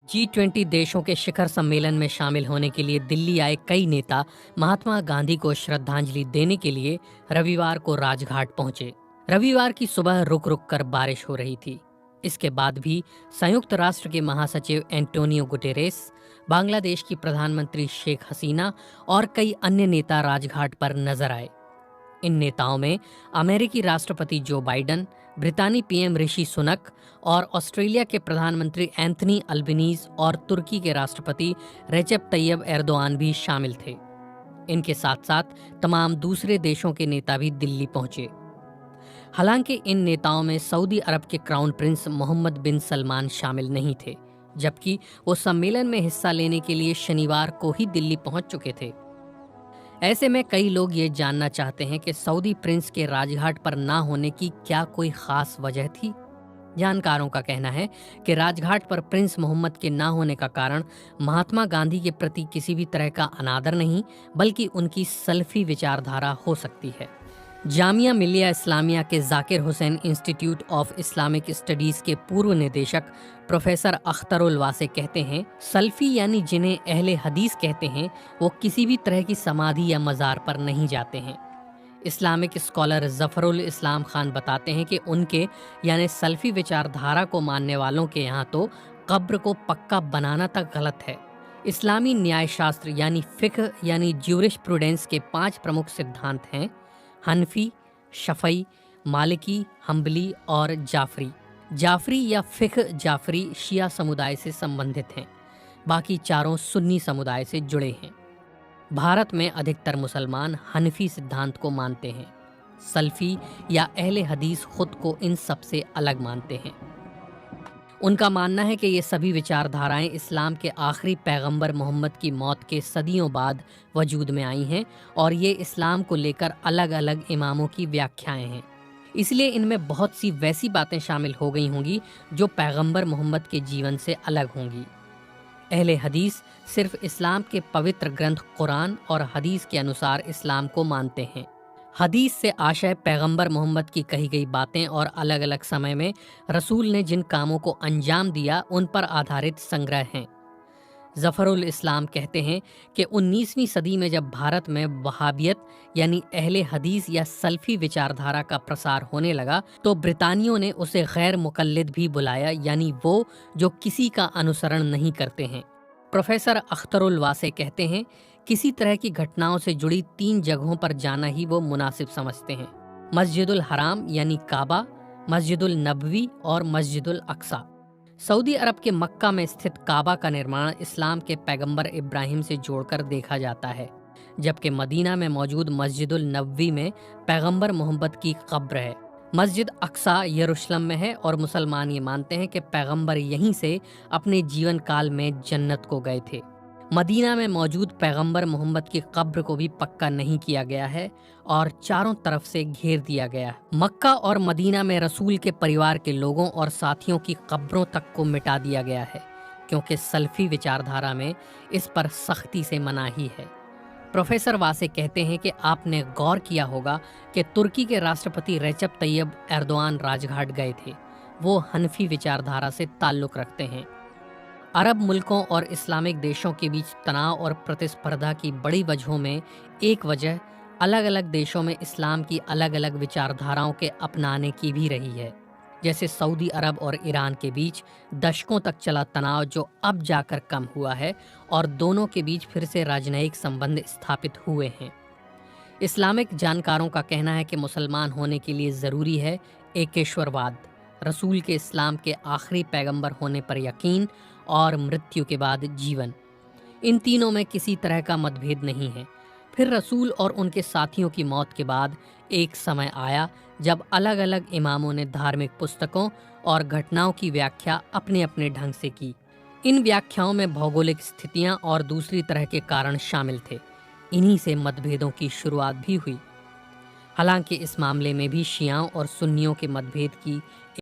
G20 देशों के शिखर सम्मेलन में शामिल होने के लिए दिल्ली आए कई नेता महात्मा गांधी को श्रद्धांजलि देने के लिए रविवार को राजघाट पहुंचे। रविवार की सुबह रुक रुक कर बारिश हो रही थी। इसके बाद भी संयुक्त राष्ट्र के महासचिव एंटोनियो गुटेरेस, बांग्लादेश की प्रधानमंत्री शेख हसीना और कई अन्य नेता राजघाट पर नजर आए। इन नेताओं में अमेरिकी राष्ट्रपति जो बाइडन, ब्रितानी पीएम ऋषि सुनक और ऑस्ट्रेलिया के प्रधानमंत्री एंथनी अल्बनीज और तुर्की के राष्ट्रपति रेजेप तैयब एर्दोआन भी शामिल थे। इनके साथ साथ तमाम दूसरे देशों के नेता भी दिल्ली पहुंचे। हालांकि इन नेताओं में सऊदी अरब के क्राउन प्रिंस मोहम्मद बिन सलमान शामिल नहीं थे, जबकि वो सम्मेलन में हिस्सा लेने के लिए शनिवार को ही दिल्ली पहुंच चुके थे। ऐसे में कई लोग ये जानना चाहते हैं कि सऊदी प्रिंस के राजघाट पर ना होने की क्या कोई खास वजह थी। जानकारों का कहना है कि राजघाट पर प्रिंस मोहम्मद के ना होने का कारण महात्मा गांधी के प्रति किसी भी तरह का अनादर नहीं, बल्कि उनकी सल्फी विचारधारा हो सकती है। जामिया मिलिया इस्लामिया के Zakir Hussain institute of Islamic studies के पूर्व निदेशक प्रोफेसर अख्तरुल वासे कहते हैं, सल्फी यानी जिन्हें अहले हदीस कहते हैं, वो किसी भी तरह की समाधि या मज़ार पर नहीं जाते हैं। इस्लामिक स्कॉलर जफरुल इस्लाम खान बताते हैं कि उनके यानी सल्फी विचारधारा को मानने वालों के यहाँ तो कब्र को पक्का बनाना तक गलत है। इस्लामी न्याय शास्त्र यानी फिक्ह यानी ज्यूरिश प्रूडेंस के 5 प्रमुख सिद्धांत हैं: हनफी, शफई, मालिकी, हम्बली और जाफरी। जाफरी या फिक्ह जाफरी शिया समुदाय से संबंधित हैं, बाकी चारों सुन्नी समुदाय से जुड़े हैं। भारत में अधिकतर मुसलमान हनफी सिद्धांत को मानते हैं। सल्फी या अहले हदीस खुद को इन सब से अलग मानते हैं। उनका मानना है कि ये सभी विचारधाराएं इस्लाम के आखिरी पैगंबर मोहम्मद की मौत के सदियों बाद वजूद में आई हैं और ये इस्लाम को लेकर अलग अलग इमामों की व्याख्याएं हैं। इसलिए इनमें बहुत सी वैसी बातें शामिल हो गई होंगी जो पैगंबर मोहम्मद के जीवन से अलग होंगी। अहले हदीस सिर्फ इस्लाम के पवित्र ग्रंथ कुरान और हदीस के अनुसार इस्लाम को मानते हैं। हदीस से आशय पैगंबर मोहम्मद की कही गई बातें और अलग अलग समय में रसूल ने जिन कामों को अंजाम दिया उन पर आधारित संग्रह हैं। जफरुल इस्लाम कहते हैं कि 19वीं सदी में जब भारत में वहाबियत यानी अहले हदीस या सल्फी विचारधारा का प्रसार होने लगा तो ब्रितानियों ने उसे गैर मुकल्लिद भी बुलाया, यानी वो जो किसी का अनुसरण नहीं करते हैं। प्रोफेसर अख्तरुल वासे कहते हैं, किसी तरह की घटनाओं से जुड़ी 3 जगहों पर जाना ही वो मुनासिब समझते हैं: मस्जिदुल हराम यानी काबा, मस्जिदुल नबवी और मस्जिदुल अक्सा। सऊदी अरब के मक्का में स्थित काबा का निर्माण इस्लाम के पैगंबर इब्राहिम से जोड़कर देखा जाता है, जबकि मदीना में मौजूद मस्जिदुल नबवी में पैगंबर मोहम्मद की कब्र है। मस्जिद अक्सा यरूशलेम में है और मुसलमान ये मानते हैं कि पैगंबर यहीं से अपने जीवन काल में जन्नत को गए थे। मदीना में मौजूद पैगंबर मोहम्मद की कब्र को भी पक्का नहीं किया गया है और चारों तरफ से घेर दिया गया है। मक्का और मदीना में रसूल के परिवार के लोगों और साथियों की कब्रों तक को मिटा दिया गया है, क्योंकि सल्फी विचारधारा में इस पर सख्ती से मनाही है। प्रोफेसर वासे कहते हैं कि आपने गौर किया होगा कि तुर्की के राष्ट्रपति रेजेप तैयब एर्दोआन राजघाट गए थे। वो हनफी विचारधारा से ताल्लुक़ रखते हैं। अरब मुल्कों और इस्लामिक देशों के बीच तनाव और प्रतिस्पर्धा की बड़ी वजहों में एक वजह अलग अलग देशों में इस्लाम की अलग अलग विचारधाराओं के अपनाने की भी रही है। जैसे सऊदी अरब और ईरान के बीच दशकों तक चला तनाव जो अब जाकर कम हुआ है और दोनों के बीच फिर से राजनयिक संबंध स्थापित हुए हैं। इस्लामिक जानकारों का कहना है कि मुसलमान होने के लिए ज़रूरी है एकेश्वरवाद, रसूल के इस्लाम के आखिरी पैगंबर होने पर यकीन और मृत्यु के बाद जीवन। इन तीनों में किसी तरह का मतभेद नहीं है। फिर रसूल और उनके साथियों की मौत के बाद एक समय आया जब अलग अलग इमामों ने धार्मिक पुस्तकों और घटनाओं की व्याख्या अपने अपने ढंग से की। इन व्याख्याओं में भौगोलिक स्थितियां और दूसरी तरह के कारण शामिल थे। इन्हीं से मतभेदों की शुरुआत भी हुई। हालांकि इस मामले में भी शियाओं और सुन्नियों के मतभेद की